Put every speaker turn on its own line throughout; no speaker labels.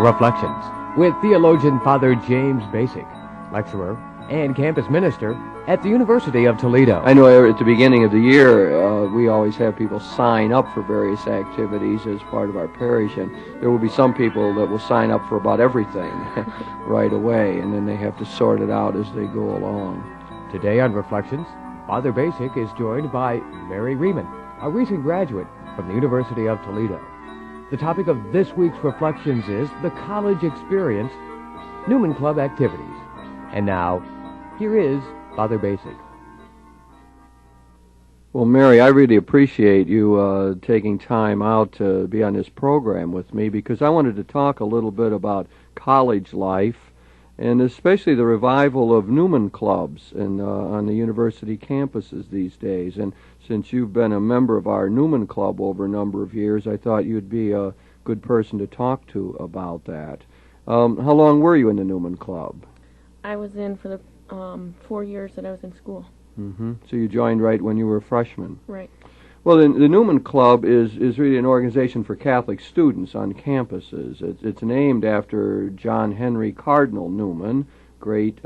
Reflections with theologian Father James Bacik, lecturer and campus minister at the University of Toledo.
I know at the beginning of the year, we always have people sign up for various activities as part of our parish, and there will be some people that will sign up for about everything right away, and then they have to sort it out as they go along.
Today on Reflections, Father Bacik is joined by Mary Newman, a recent graduate from the University of Toledo. The topic of this week's Reflections is the college experience, Newman Club activities. And now, here is Father Bacik.
Well, Mary, I really appreciate you taking time out to be on this program with me, because I wanted to talk a little bit about college life, and especially the revival of Newman clubs on the university campuses these days. And since you've been a member of our Newman Club over a number of years, I thought you'd be a good person to talk to about that. How long were you in the Newman Club?
I was in for the 4 years that I was in school.
Mm-hmm. So you joined right when you were a freshman.
Right.
Well, the Newman Club is really an organization for Catholic students on campuses. It's named after John Henry Cardinal Newman, great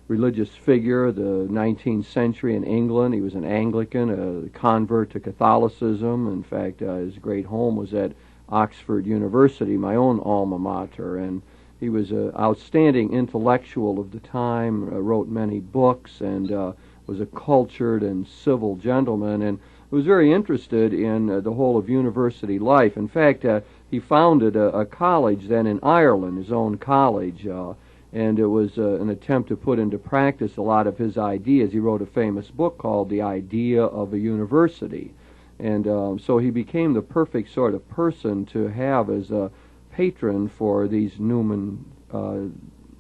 religious figure of the 19th century in England. He was an Anglican, a convert to Catholicism. In fact, his great home was at Oxford University, my own alma mater, and he was an outstanding intellectual of the time, wrote many books, and was a cultured and civil gentleman, and was very interested in the whole of university life. In fact, he founded a college then in Ireland, his own college, and it was an attempt to put into practice a lot of his ideas. He wrote a famous book called The Idea of a University, and so he became the perfect sort of person to have as a patron for these Newman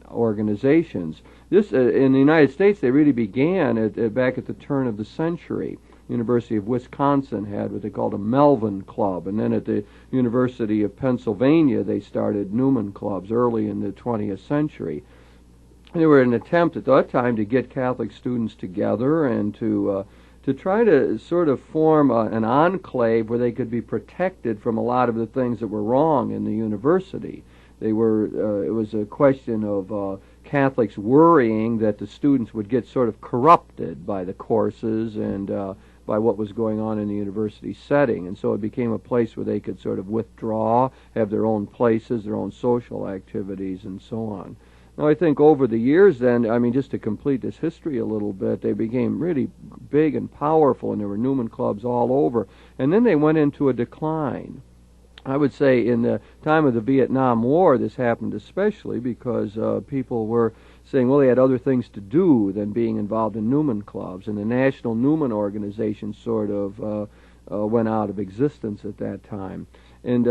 organizations. This in the United States, they really began back at the turn of the century. University of Wisconsin had what they called a Melvin Club, and then at the University of Pennsylvania they started Newman clubs early in the 20th century. They were an attempt at that time to get Catholic students together and to try to sort of form an enclave where they could be protected from a lot of the things that were wrong in the university. They were it was a question of Catholics worrying that the students would get sort of corrupted by the courses and by what was going on in the university setting, and so it became a place where they could sort of withdraw, have their own places, their own social activities, and so on. Now, I think over the years then, I mean, just to complete this history a little bit, they became really big and powerful, and there were Newman clubs all over, and then they went into a decline. I would say in the time of the Vietnam War, this happened especially because people were saying, well, they had other things to do than being involved in Newman clubs, and the National Newman Organization sort of went out of existence at that time. And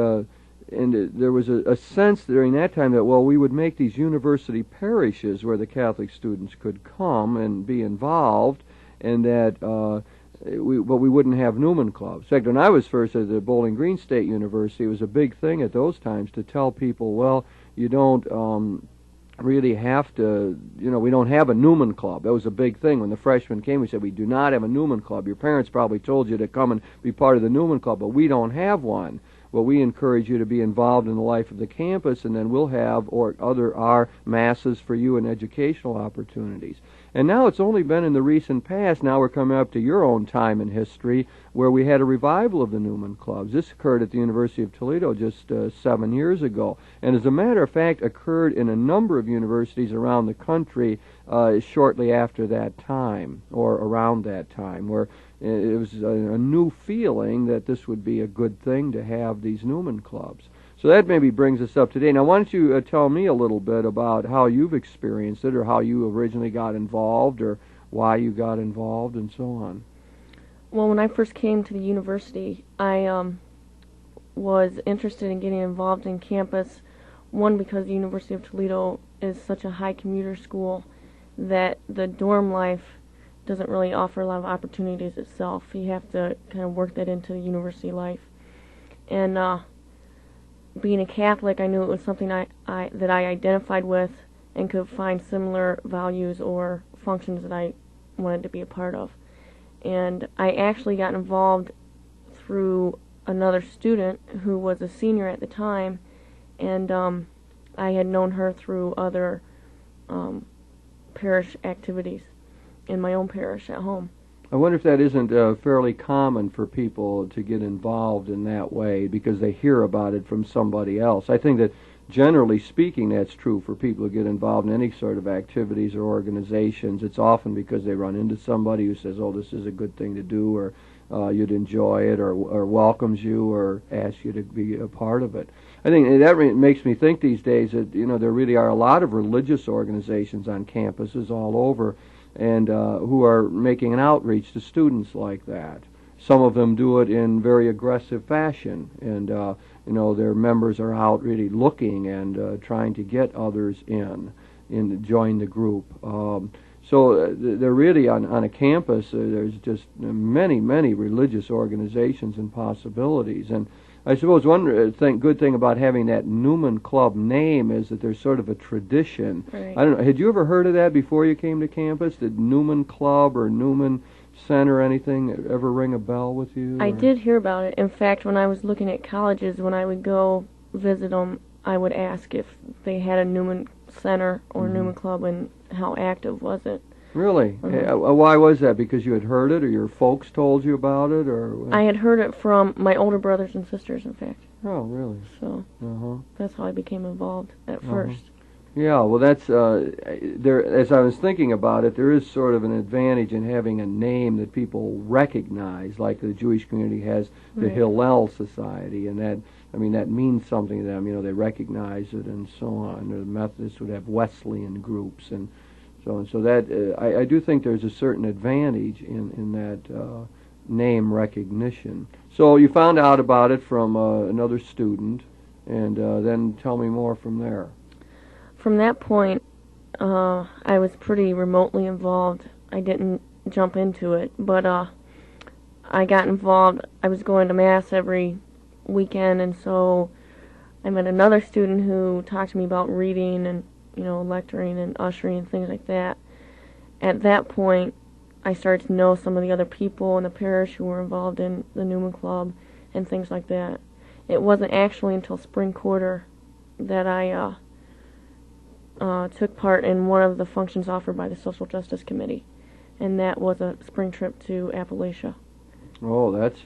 there was a sense during that time that, well, we would make these university parishes where the Catholic students could come and be involved, and that but we wouldn't have Newman clubs. In fact, when I was first at the Bowling Green State University, it was a big thing at those times to tell people, well, you don't really have to, we don't have a Newman club. That was a big thing. When the freshmen came, we said, we do not have a Newman club. Your parents probably told you to come and be part of the Newman club, but we don't have one. Well, we encourage you to be involved in the life of the campus, and then we'll have our masses for you and educational opportunities. And now it's only been in the recent past, now we're coming up to your own time in history, where we had a revival of the Newman clubs. This occurred at the University of Toledo just 7 years ago, and as a matter of fact occurred in a number of universities around the country shortly after that time, or around that time, where it was a new feeling that this would be a good thing to have these Newman clubs. So that maybe brings us up today. Now, why don't you tell me a little bit about how you've experienced it, or how you originally got involved, or why you got involved, and so on.
Well, when I first came to the university, I was interested in getting involved in campus, one, because the University of Toledo is such a high commuter school that the dorm life doesn't really offer a lot of opportunities itself. You have to kind of work that into the university life. And being a Catholic, I knew it was something that I identified with and could find similar values or functions that I wanted to be a part of. And I actually got involved through another student who was a senior at the time, and I had known her through other parish activities in my own parish at home.
I wonder if that isn't fairly common for people to get involved in that way because they hear about it from somebody else. I think that generally speaking that's true for people who get involved in any sort of activities or organizations. It's often because they run into somebody who says, oh, this is a good thing to do, or you'd enjoy it, or welcomes you, or asks you to be a part of it. I think that makes me think these days that, you know, there really are a lot of religious organizations on campuses all over, and who are making an outreach to students like that. Some of them do it in very aggressive fashion, and you know, their members are out really looking and trying to get others in join the group. So they're really on a campus. There's just many religious organizations and possibilities. And I suppose one good thing about having that Newman Club name is that there's sort of a tradition.
Right.
I don't know. Had you ever heard of that before you came to campus? Did Newman Club or Newman Center, anything ever ring a bell with you?
I did hear about it. In fact, when I was looking at colleges, when I would go visit them, I would ask if they had a Newman Center or Newman Club, and how active was it.
Really? Why was that? Because you had heard it, or your folks told you about it, or?
I had heard it from my older brothers and sisters, in fact.
Oh, really?
So that's how I became involved at first.
Yeah, well, that's there. As I was thinking about it, there is sort of an advantage in having a name that people recognize, like the Jewish community has the Hillel Society, and that, I mean, that means something to them. You know, they recognize it, and so on. The Methodists would have Wesleyan groups, and so on. So that I do think there's a certain advantage in that name recognition. So you found out about it from another student, and then tell me more from there.
From that point, I was pretty remotely involved. I didn't jump into it, but I got involved. I was going to Mass every weekend, and so I met another student who talked to me about reading and, you know, lecturing and ushering and things like that. At that point, I started to know some of the other people in the parish who were involved in the Newman Club and things like that. It wasn't actually until spring quarter that I took part in one of the functions offered by the Social Justice Committee, and that was a spring trip to Appalachia.
Oh, that's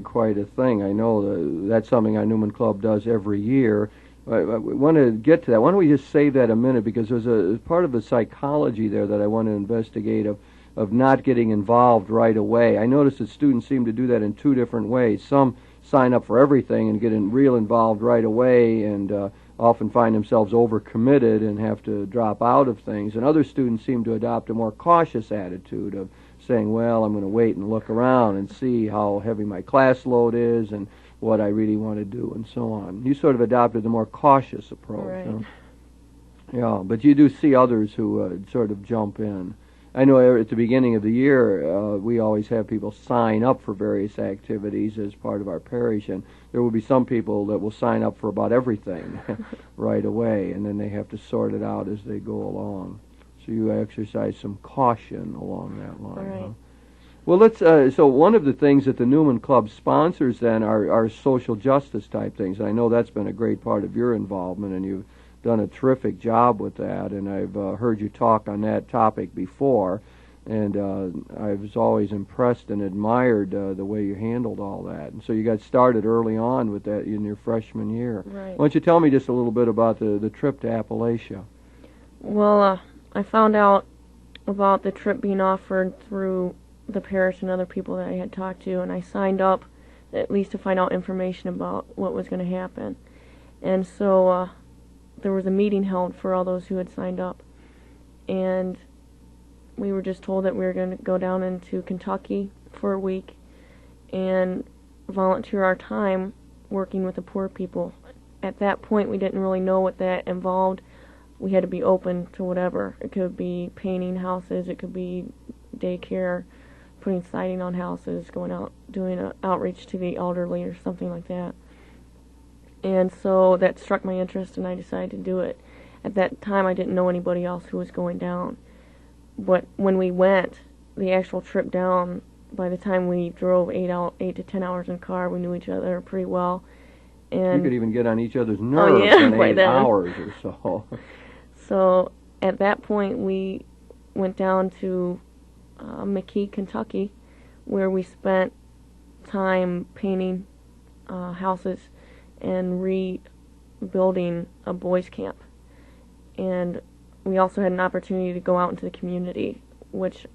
quite a thing. I know that's something our Newman Club does every year. I want to get to that. Why don't we just save that a minute, because there's a part of the psychology there that I want to investigate of not getting involved right away. I noticed that students seem to do that in two different ways. Some sign up for everything and get real involved right away, and often find themselves overcommitted and have to drop out of things. And other students seem to adopt a more cautious attitude of saying, well, I'm going to wait and look around and see how heavy my class load is and what I really want to do, and so on. You sort of adopted the more cautious approach.
Right.
Huh? Yeah, but you do see others who sort of jump in. I know at the beginning of the year, we always have people sign up for various activities as part of our parish, and there will be some people that will sign up for about everything right away, and then they have to sort it out as they go along. So you exercise some caution along that line.
Right.
Huh? Well, let's. So one of the things that the Newman Club sponsors then are social justice type things. And I know that's been a great part of your involvement, and you've done a terrific job with that. And I've heard you talk on that topic before, and I was always impressed and admired the way you handled all that. And so you got started early on with that in your freshman year.
Right.
Why don't you tell me just a little bit about the trip to Appalachia?
Well, I found out about the trip being offered through the parish and other people that I had talked to, and I signed up at least to find out information about what was going to happen. And so there was a meeting held for all those who had signed up, and we were just told that we were going to go down into Kentucky for a week and volunteer our time working with the poor people. At that point, we didn't really know what that involved. We had to be open to whatever. It could be painting houses, it could be daycare, putting siding on houses, going out doing an outreach to the elderly or something like that. And so that struck my interest, and I decided to do it. At that time, I didn't know anybody else who was going down. But when we went, the actual trip down, by the time we drove 8 to 10 hours in the car, we knew each other pretty well. And
you could even get on each other's nerves in 8 hours or so.
So at that point, we went down to McKee, Kentucky, where we spent time painting houses and rebuilding a boys' camp. And we also had an opportunity to go out into the community, which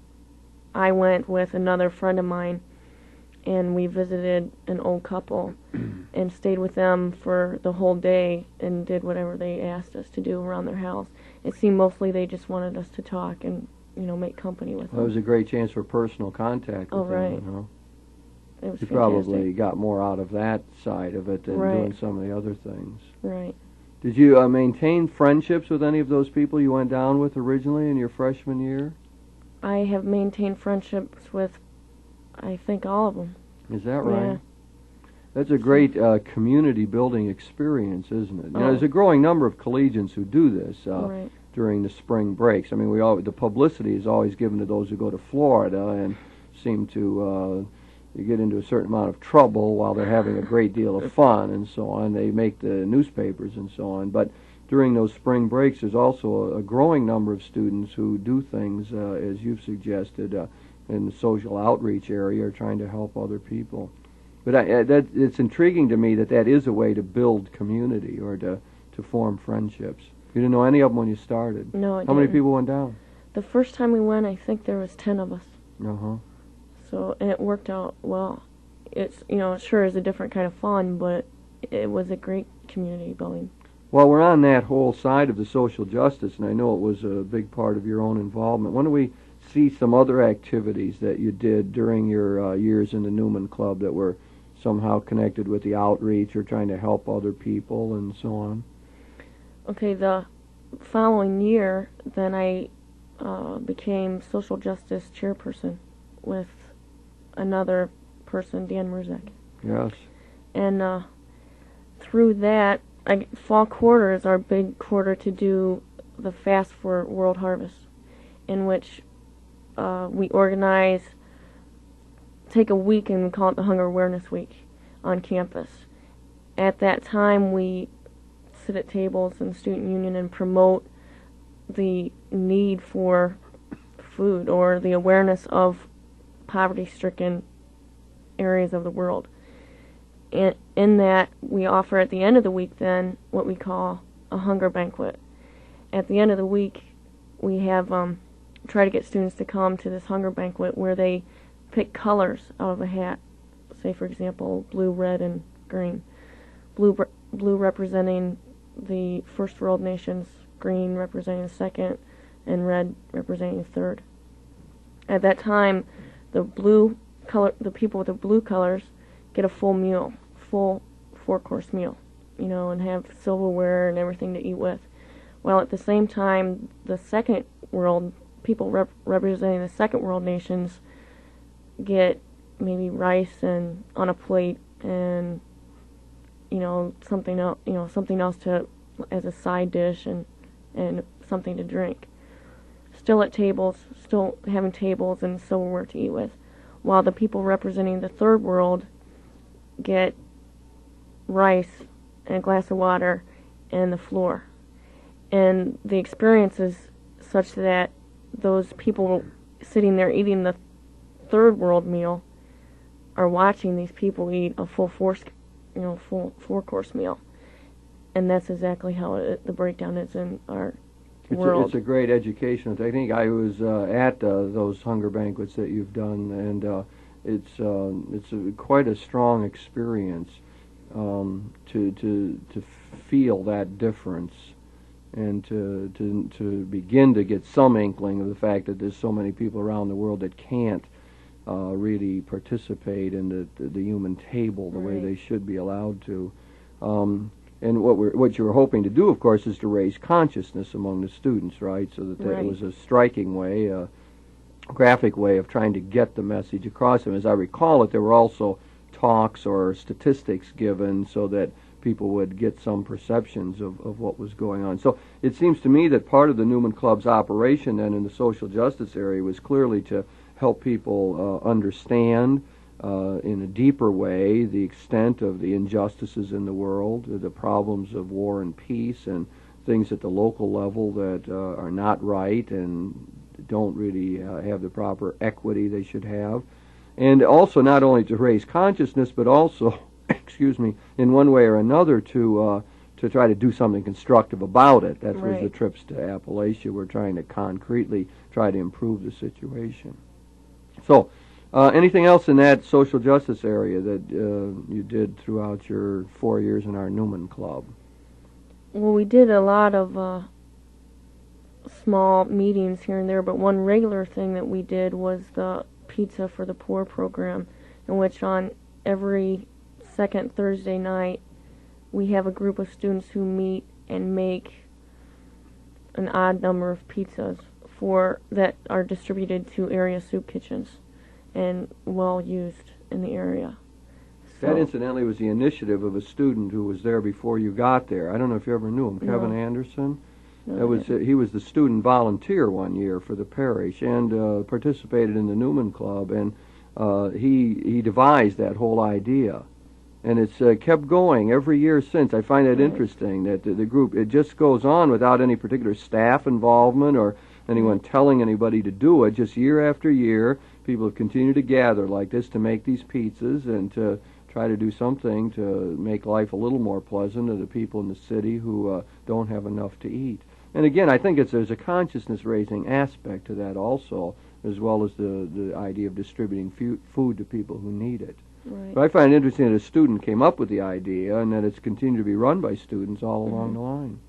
I went with another friend of mine, and we visited an old couple and stayed with them for the whole day and did whatever they asked us to do around their house. It seemed mostly they just wanted us to talk and, make company with them.
It was a great chance for personal contact with them.
Right.
It was
you
fantastic. Probably got more out of that side of it than doing some of the other things.
Right.
Did you maintain friendships with any of those people you went down with originally in your freshman year?
I have maintained friendships with, I think, all of them.
Is that right?
Yeah.
That's a great community building experience, isn't it? There's a growing number of collegians who do this during the spring breaks. I mean, the publicity is always given to those who go to Florida and seem to get into a certain amount of trouble while they're having a great deal of fun and so on. They make the newspapers and so on. But during those spring breaks, there's also a growing number of students who do things, as you've suggested, in the social outreach area, or trying to help other people. But it's intriguing to me that is a way to build community or to form friendships. You didn't know any of them when you started?
No, I didn't.
How many people went down?
The first time we went, I think there was 10 of us.
Uh-huh.
So, and it worked out well. It's, it sure is a different kind of fun, but it was a great community building.
Well, we're on that whole side of the social justice, and I know it was a big part of your own involvement. Why don't we see some other activities that you did during your years in the Newman Club that were somehow connected with the outreach or trying to help other people and so on?
Okay, the following year, then I became social justice chairperson with another person, Dan Murzek.
Yes.
And through that, fall quarter is our big quarter to do the Fast for World Harvest, in which we take a week and we call it the Hunger Awareness Week on campus. At that time, we sit at tables in the student union and promote the need for food or the awareness of poverty-stricken areas of the world. And in that, we offer at the end of the week then what we call a hunger banquet. At the end of the week, we have try to get students to come to this hunger banquet where they pick colors out of a hat. Say, for example, blue, red, and green. Blue representing the first world nations, green representing the second, and red representing the third. At that time, the people with the blue colors get a full meal, full 4-course meal, and have silverware and everything to eat with. While at the same time, the second world, people representing the second world nations get maybe rice and on a plate and something else to as a side dish and something to drink. Still at tables, still having tables and silverware to eat with, while the people representing the third world get rice and a glass of water and the floor. And the experience is such that those people sitting there eating the third world meal are watching these people eat a full 4-course meal. And that's exactly how the breakdown is in our world.
It's a great educational technique. I was at those hunger banquets that you've done, and it's quite a strong experience to feel that difference and to begin to get some inkling of the fact that there's so many people around the world that can't really participate in the human table the way they should be allowed to. And what you were hoping to do, of course, is to raise consciousness among the students, right? So that it was a striking way, a graphic way of trying to get the message across them. As I recall it, there were also talks or statistics given so that people would get some perceptions of what was going on. So it seems to me that part of the Newman Club's operation then in the social justice area was clearly to help people understand in a deeper way the extent of the injustices in the world, the problems of war and peace, and things at the local level that are not right and don't really have the proper equity they should have. And also not only to raise consciousness, but also, excuse me, in one way or another to try to do something constructive about it. That was the trips to Appalachia. We're trying to concretely try to improve the situation. So, anything else in that social justice area that you did throughout your 4 years in our Newman Club?
Well, we did a lot of small meetings here and there, but one regular thing that we did was the Pizza for the Poor program, in which on every second Thursday night we have a group of students who meet and make an odd number of pizzas that are distributed to area soup kitchens and well used in the area. So,
that incidentally was the initiative of a student who was there before you got there. I don't know if you ever knew him, Kevin Anderson.
No,
He was the student volunteer one year for the parish and participated in the Newman Club, and he devised that whole idea. And it's kept going every year since. I find that interesting that the group, it just goes on without any particular staff involvement or anyone telling anybody to do it. Just year after year, people have continued to gather like this to make these pizzas and to try to do something to make life a little more pleasant to the people in the city who don't have enough to eat. And again, I think there's a consciousness-raising aspect to that also, as well as the idea of distributing food to people who need it.
Right.
But I find it interesting that a student came up with the idea and that it's continued to be run by students all along the line.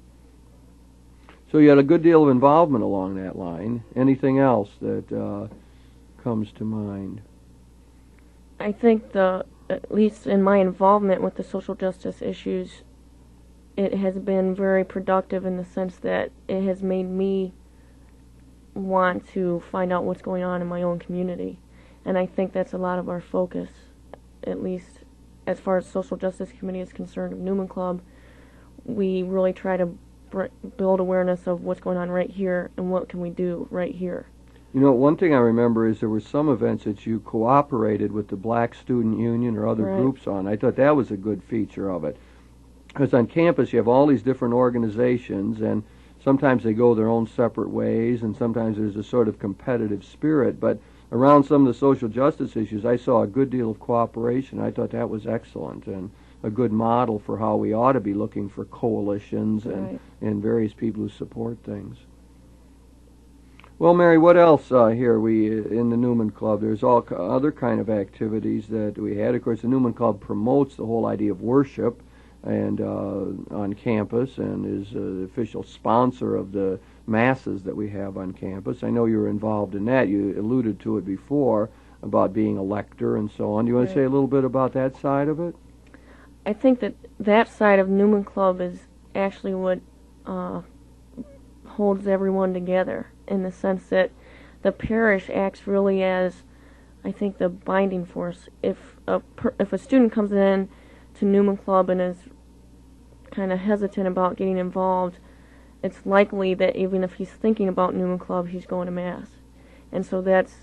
So you had a good deal of involvement along that line. Anything else that comes to mind?
I think at least in my involvement with the social justice issues, it has been very productive in the sense that it has made me want to find out what's going on in my own community. And I think that's a lot of our focus, at least as far as social justice committee is concerned of Newman Club. We really try to build awareness of what's going on right here and what can we do right here.
You know, one thing I remember is there were some events that you cooperated with the Black Student Union or other groups on. I thought that was a good feature of it. Because on campus you have all these different organizations, and sometimes they go their own separate ways, and sometimes there's a sort of competitive spirit. But around some of the social justice issues, I saw a good deal of cooperation. I thought that was excellent and a good model for how we ought to be looking for coalitions and various people who support things. Well, Mary, what else here we in the Newman Club? There's all other kind of activities that we had. Of course, the Newman Club promotes the whole idea of worship and on campus, and is the official sponsor of the masses that we have on campus. I know you were involved in that. You alluded to it before about being a lector and so on. Do you want to say a little bit about that side of it?
I think that side of Newman Club is actually what holds everyone together, in the sense that the parish acts really as, I think, the binding force. If a student comes in to Newman Club and is kind of hesitant about getting involved, it's likely that even if he's thinking about Newman Club, he's going to Mass. And so that's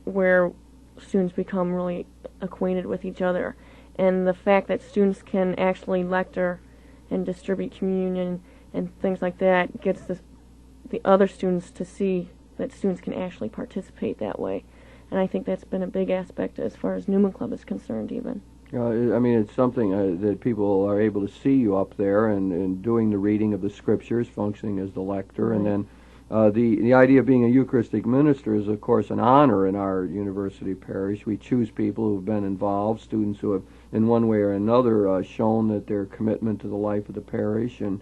where students become really acquainted with each other. And the fact that students can actually lecture and distribute communion and things like that gets the other students to see that students can actually participate that way. And I think that's been a big aspect as far as Newman Club is concerned even.
I mean, it's something that people are able to see you up there and doing the reading of the scriptures, functioning as the lector, and then the idea of being a Eucharistic minister is, of course, an honor in our university parish. We choose people who have been involved, students who have, in one way or another, shown that their commitment to the life of the parish, and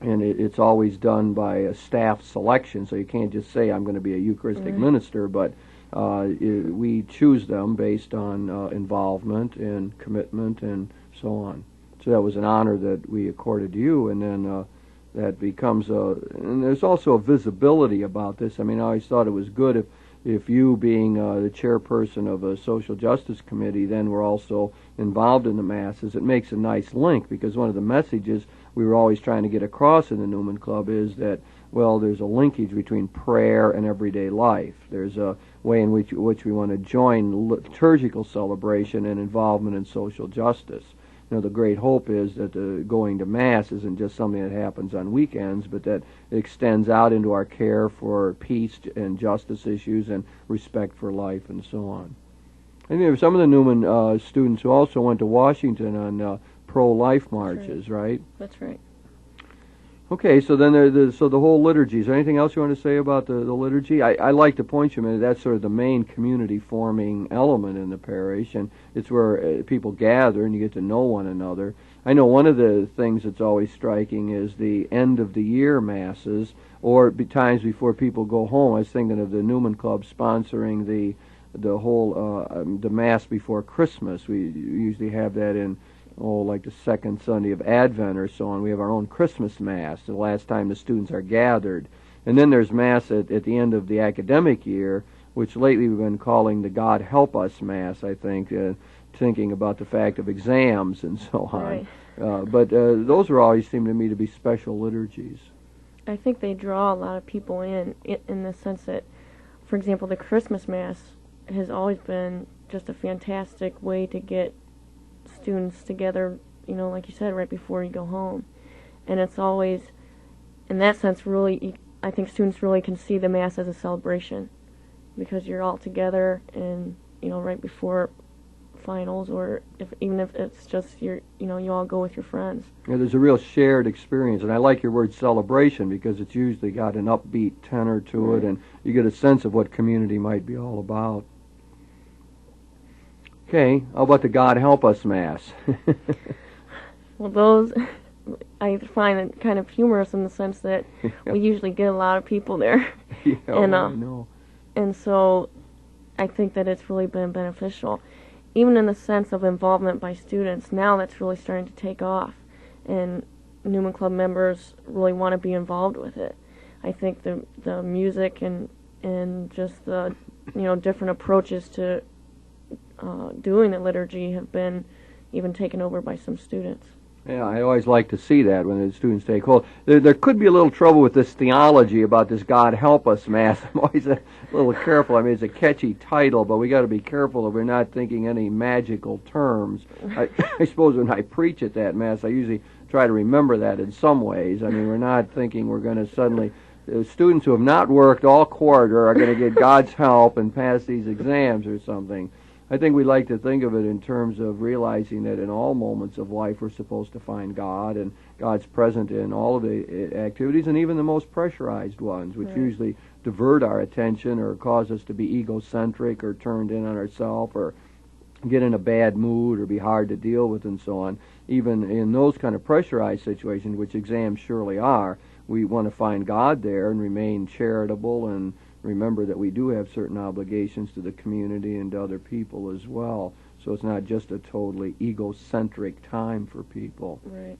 it's always done by a staff selection, so you can't just say, I'm going to be a Eucharistic minister, but we choose them based on involvement and commitment and so on. So that was an honor that we accorded to you, and then that becomes and there's also a visibility about this. I mean, I always thought it was good if you, being the chairperson of a social justice committee, then were also involved in the masses. It makes a nice link, because one of the messages we were always trying to get across in the Newman Club is that, well, there's a linkage between prayer and everyday life. There's a way in which we want to join liturgical celebration and involvement in social justice. The great hope is that going to Mass isn't just something that happens on weekends, but that it extends out into our care for peace and justice issues and respect for life and so on. And there were some of the Newman students who also went to Washington on pro-life marches, right?
That's right.
Okay, so then so the whole liturgy. Is there anything else you want to say about the liturgy? I like to point you, that's sort of the main community-forming element in the parish, and it's where people gather and you get to know one another. I know one of the things that's always striking is the end-of-the-year masses, or times before people go home. I was thinking of the Newman Club sponsoring the whole the Mass before Christmas. We usually have that in like the second Sunday of Advent or so on. We have our own Christmas Mass, the last time the students are gathered. And then there's Mass at the end of the academic year, which lately we've been calling the God Help Us Mass, I think, thinking about the fact of exams and so on.
Right.
But those are always seem to me to be special liturgies.
I think they draw a lot of people in the sense that, for example, the Christmas Mass has always been just a fantastic way to get students together, like you said, right before you go home. And it's always, in that sense, really, I think students really can see the Mass as a celebration because you're all together and, right before finals, or even if it's just you all go with your friends. Yeah,
there's a real shared experience, and I like your word celebration because it's usually got an upbeat tenor to it, and you get a sense of what community might be all about. Okay, how about the God Help Us Mass?
Well, those I find it kind of humorous in the sense that we usually get a lot of people there.
Yeah, and, I know.
And so I think that it's really been beneficial. Even in the sense of involvement by students, now that's really starting to take off. And Newman Club members really want to be involved with it. I think the music and just the different approaches to doing the liturgy have been even taken over by some students.
Yeah, I always like to see that when the students take hold. There could be a little trouble with this theology about this God Help Us Mass. I'm always a little careful. I mean, it's a catchy title, but we got to be careful that we're not thinking any magical terms. I suppose when I preach at that Mass, I usually try to remember that in some ways. I mean, we're not thinking we're going to suddenly... students who have not worked all quarter are going to get God's help and pass these exams or something. I think we like to think of it in terms of realizing that in all moments of life we're supposed to find God, and God's present in all of the activities, and even the most pressurized ones, which usually divert our attention or cause us to be egocentric or turned in on ourselves or get in a bad mood or be hard to deal with and so on. Even in those kind of pressurized situations, which exams surely are, we want to find God there and remain charitable and remember that we do have certain obligations to the community and to other people as well. So it's not just a totally egocentric time for people.
Right.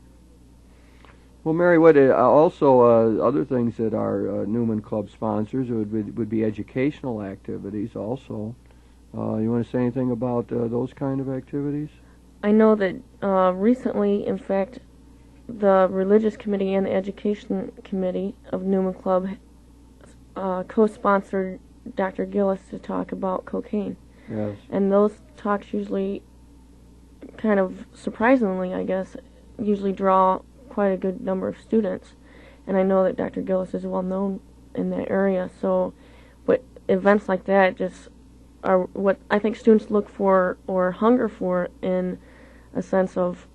Well, Mary, what also other things that our Newman Club sponsors would be educational activities also. You want to say anything about those kind of activities?
I know that recently, in fact, the Religious Committee and the Education Committee of Newman Club co-sponsored Dr. Gillis to talk about cocaine.
Yes.
And those talks usually, kind of surprisingly, I guess, usually draw quite a good number of students. And I know that Dr. Gillis is well known in that area. So, but events like that just are what I think students look for or hunger for, in a sense of,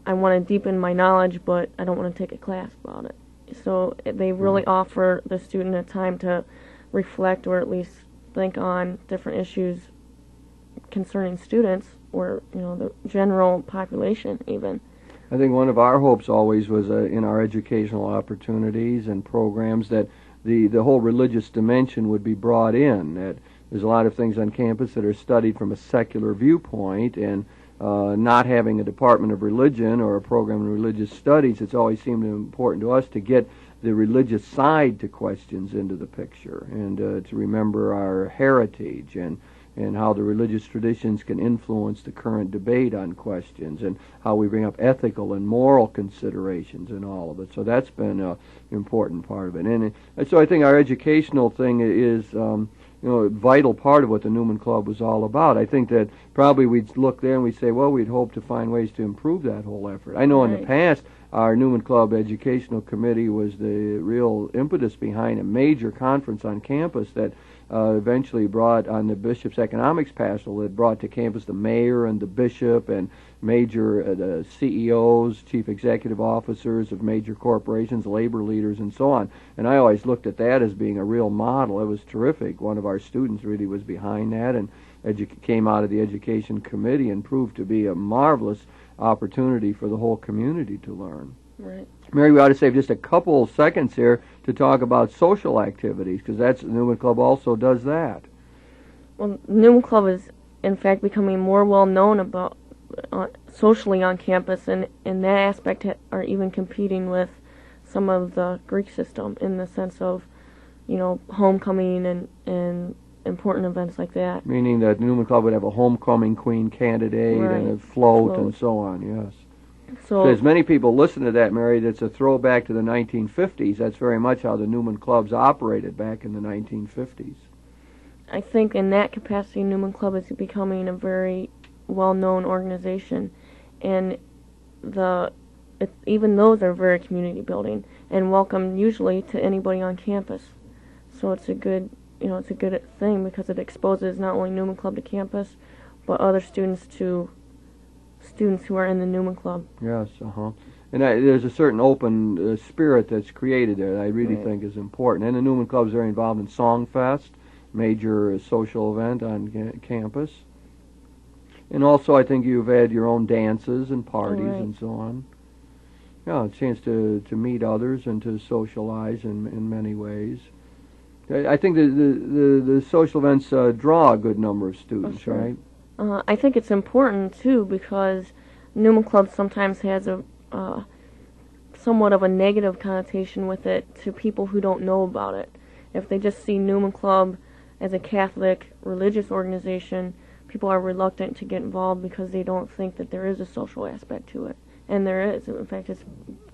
I want to deepen my knowledge, but I don't want to take a class about it. So they really offer the student a time to reflect or at least think on different issues concerning students or the general population even.
I think one of our hopes always was in our educational opportunities and programs that the whole religious dimension would be brought in. That there's a lot of things on campus that are studied from a secular viewpoint, and not having a department of religion or a program in religious studies, it's always seemed important to us to get the religious side to questions into the picture, and to remember our heritage and how the religious traditions can influence the current debate on questions, and how we bring up ethical and moral considerations in all of it. So that's been an important part of it. And so I think our educational thing is a vital part of what the Newman Club was all about. I think that probably we'd look there and we'd say, well, we'd hope to find ways to improve that whole effort. I know in the past, our Newman Club Educational Committee was the real impetus behind a major conference on campus that eventually brought on the Bishop's Economics Pastoral. It brought to campus the mayor and the bishop and major CEOs, chief executive officers of major corporations, labor leaders, and so on. And I always looked at that as being a real model. It was terrific. One of our students really was behind that and came out of the Education Committee and proved to be a marvelous opportunity for the whole community to learn.
Right.
Mary, we ought to save just a couple seconds here to talk about social activities, because the Newman Club also does that.
Well, Newman Club is, in fact, becoming more well-known about socially on campus, and in that aspect are even competing with some of the Greek system in the sense of, homecoming and important events like that.
Meaning that Newman Club would have a homecoming queen candidate and a float and so on, yes. So as many people listen to that, Mary, that's a throwback to the 1950s. That's very much how the Newman Clubs operated back in the 1950s.
I think in that capacity, Newman Club is becoming a very well-known organization, and even those are very community building and welcome usually to anybody on campus. So it's a good thing because it exposes not only Newman Club to campus, but other students to students who are in the Newman Club.
Yes, And there's a certain open spirit that's created there that I really think is important. And the Newman Club is very involved in Songfest, major social event on campus. And also I think you've had your own dances and parties and so on. Yeah, a chance to meet others and to socialize in many ways. I think the social events draw a good number of students, right?
I think it's important, too, because Newman Club sometimes has a somewhat of a negative connotation with it to people who don't know about it. If they just see Newman Club as a Catholic religious organization, people are reluctant to get involved because they don't think that there is a social aspect to it. And there is. In fact, it's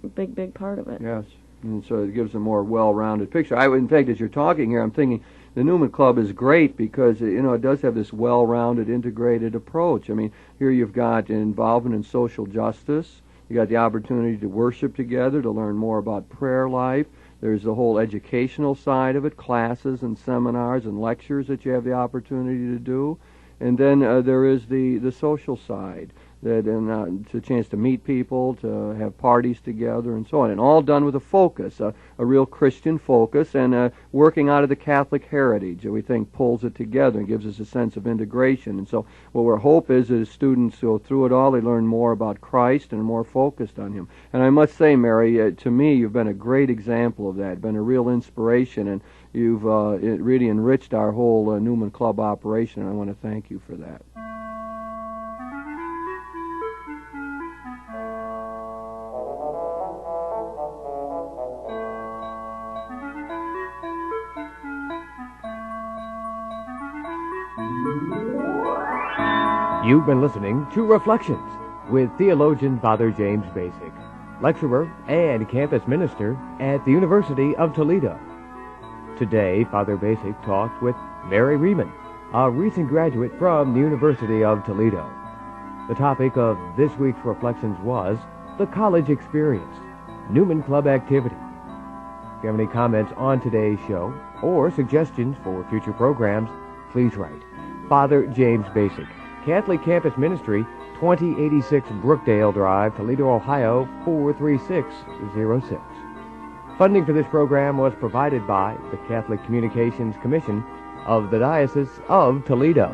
a big, big part of it.
Yes. And so it gives a more well-rounded picture. In fact, as you're talking here, I'm thinking the Newman Club is great because, it does have this well-rounded, integrated approach. I mean, here you've got involvement in social justice. You got the opportunity to worship together, to learn more about prayer life. There's the whole educational side of it, classes and seminars and lectures that you have the opportunity to do. And then there is the social side. It's a chance to meet people, to have parties together, and so on, and all done with a focus, a real Christian focus, and working out of the Catholic heritage that we think pulls it together and gives us a sense of integration. And so what our hope is that as students go through it all, they learn more about Christ and are more focused on Him. And I must say, Mary, to me, you've been a great example of that, been a real inspiration, and you've it really enriched our whole Newman Club operation, and I want to thank you for that.
You've been listening to Reflections with theologian Father James Bacik, lecturer and campus minister at the University of Toledo. Today, Father Bacik talked with Mary Riemann, a recent graduate from the University of Toledo. The topic of this week's Reflections was the college experience, Newman Club activity. If you have any comments on today's show or suggestions for future programs, please write Father James Bacik, Catholic Campus Ministry, 2086 Brookdale Drive, Toledo, Ohio, 43606. Funding for this program was provided by the Catholic Communications Commission of the Diocese of Toledo.